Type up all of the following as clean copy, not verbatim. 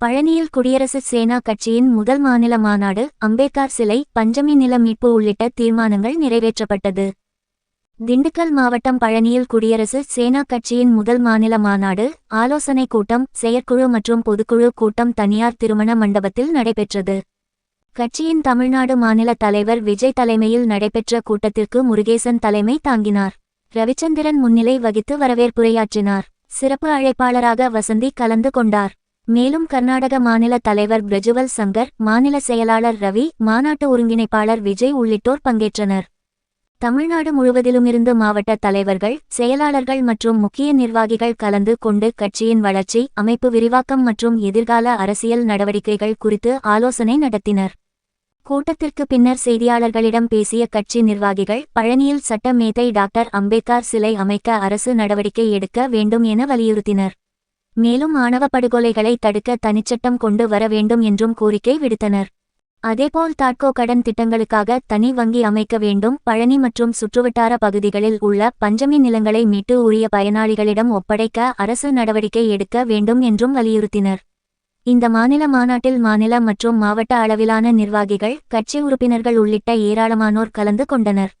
பழனியில் குடியரசு சேனா கட்சியின் முதல் மாநில மாநாடு, அம்பேத்கர் சிலை, பஞ்சமி நில மீட்பு உள்ளிட்ட தீர்மானங்கள் நிறைவேற்றப்பட்டது. திண்டுக்கல் மாவட்டம் பழனியில் குடியரசு சேனா கட்சியின் முதல் மாநில மாநாடு, ஆலோசனை கூட்டம், செயற்குழு மற்றும் பொதுக்குழு கூட்டம் தனியார் திருமண மண்டபத்தில் நடைபெற்றது. கட்சியின் தமிழ்நாடு மாநில தலைவர் விஜய் தலைமையில் நடைபெற்ற கூட்டத்திற்கு முருகேசன் தலைமை தாங்கினார். ரவிச்சந்திரன் முன்னிலை வகித்து வரவேற்புரையாற்றினார். சிறப்பு அழைப்பாளராக வசந்தி கலந்து கொண்டார். மேலும் கர்நாடக மாநில தலைவர் பிரஜுவல் சங்கர், மாநில செயலாளர் ரவி, மாநாட்டு ஒருங்கிணைப்பாளர் விஜய் உள்ளிட்டோர் பங்கேற்றனர். தமிழ்நாடு முழுவதிலுமிருந்து மாவட்ட தலைவர்கள், செயலாளர்கள் மற்றும் முக்கிய நிர்வாகிகள் கலந்து கொண்டு கட்சியின் வளர்ச்சி, அமைப்பு விரிவாக்கம் மற்றும் எதிர்கால அரசியல் நடவடிக்கைகள் குறித்து ஆலோசனை நடத்தினர். கூட்டத்திற்கு பின்னர் செய்தியாளர்களிடம் பேசிய கட்சி நிர்வாகிகள், பழனியில் சட்ட மேதை டாக்டர் அம்பேத்கர் சிலை அமைக்க அரசு நடவடிக்கை எடுக்க வேண்டும் என வலியுறுத்தினர். மேலும் ஆணவ படுகொலைகளை தடுக்க தனிச்சட்டம் கொண்டு வர வேண்டும் என்றும் கோரிக்கை விடுத்தனர். அதேபோல் தாட்கோ கடன் திட்டங்களுக்காக தனி வங்கி அமைக்க வேண்டும், பழனி மற்றும் சுற்றுவட்டார பகுதிகளில் உள்ள பஞ்சமி நிலங்களை மீட்டு உரிய பயனாளிகளிடம் ஒப்படைக்க அரசு நடவடிக்கை எடுக்க வேண்டும் என்றும் வலியுறுத்தினர். இந்த மாநில மாநாட்டில் மாநில மற்றும் மாவட்ட அளவிலான நிர்வாகிகள், கட்சி உறுப்பினர்கள் உள்ளிட்ட ஏராளமானோர் கலந்து கொண்டனர்.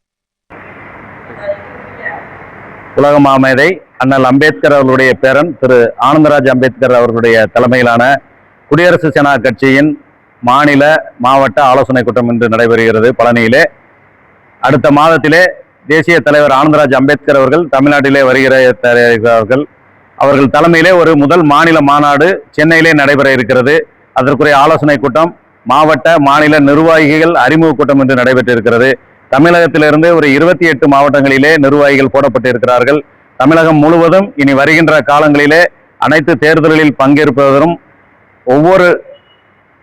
உலக மாமேதை அண்ணல் அம்பேத்கர் அவர்களுடைய பேரன் திரு ஆனந்தராஜ் அம்பேத்கர் அவர்களுடைய தலைமையிலான குடியரசு சேனா கட்சியின் மாநில மாவட்ட ஆலோசனை கூட்டம் இன்று நடைபெறுகிறது பழனியிலே. அடுத்த மாதத்திலே தேசிய தலைவர் ஆனந்தராஜ் அம்பேத்கர் அவர்கள் தமிழ்நாட்டிலே வருகிறார்கள். அவர்கள் தலைமையிலே ஒரு முதல் மாநில மாநாடு சென்னையிலே நடைபெற இருக்கிறது. அதற்குரிய ஆலோசனை கூட்டம், மாவட்ட மாநில நிர்வாகிகள் அறிமுக கூட்டம் இன்று நடைபெற்றிருக்கிறது. தமிழகத்திலிருந்து ஒரு 28 மாவட்டங்களிலே நிர்வாகிகள் போடப்பட்டிருக்கிறார்கள். தமிழகம் முழுவதும் இனி வருகின்ற காலங்களிலே அனைத்து தேர்தல்களில் பங்கேற்பதும், ஒவ்வொரு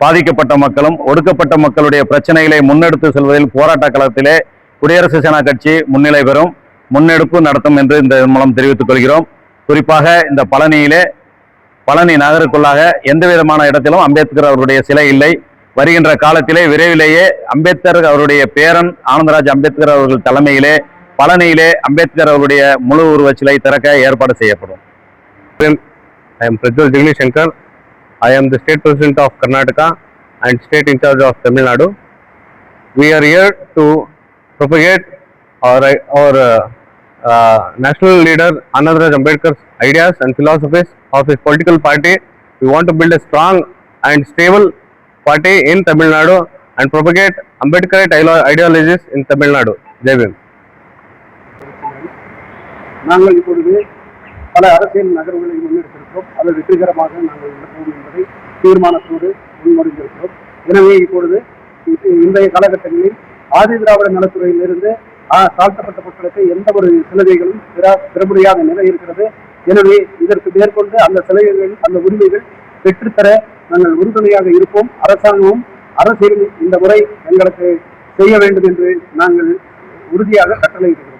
பாதிக்கப்பட்ட மக்களும், ஒடுக்கப்பட்ட மக்களுடைய பிரச்சனைகளை முன்னெடுத்து செல்வதில் போராட்ட களத்திலே குடியரசு சேனா கட்சி முன்னிலை பெறும், முன்னெடுப்பு நடத்தும் என்று இந்த மூலம் தெரிவித்துக் கொள்கிறோம். குறிப்பாக இந்த பழனி நகருக்குள்ளாக எந்த விதமான இடத்திலும் அம்பேத்கர் அவருடைய சிலை இல்லை. வருகின்ற காலத்திலே விரைவிலேயே அம்பேத்கர் அவருடைய பேரன் ஆனந்தராஜ் அம்பேத்கர் அவர்கள் தலைமையிலே பழனியிலே அம்பேத்கர் அவருடைய முழு உருவ சிலை திறக்க ஏற்பாடு செய்யப்படும். I am Prajwal Jagni Shankar. I am the State President of Karnataka and State in charge of Tamil Nadu. We are here to propagate our national leader Anandaraj Ambedkar's ideas and philosophies of his political party. We want to build a strong and stable party in Tamil Nadu and propagate Ambedkarite ideologies in Tamil Nadu. Jai Bhim. நாங்கள் இப்பொழுது பல அரசியல் நகர்வுகளை முன்னெடுத்திருக்கிறோம். அது வெற்றிகரமாக நாங்கள் நடத்துவோம் என்பதை தீர்மானத்தோடு முன்மொழிந்திருக்கிறோம். எனவே இப்பொழுது இன்றைய காலகட்டங்களில் ஆதி திராவிட நலத்துறையிலிருந்து தாழ்த்தப்பட்ட மக்களுக்கு எந்த ஒரு சலுகைகளும் பெற முடியாத நிலை இருக்கிறது. எனவே இதற்கு மேற்கொண்டு அந்த சலுகைகள், அந்த உரிமைகள் பெற்றுத்தர நாங்கள் உறுதுணையாக இருப்போம். அரசாங்கமும் அரசியலும் இந்த முறை எங்களுக்கு செய்ய வேண்டும் என்று நாங்கள் உறுதியாக கட்டளையிடுகிறோம்.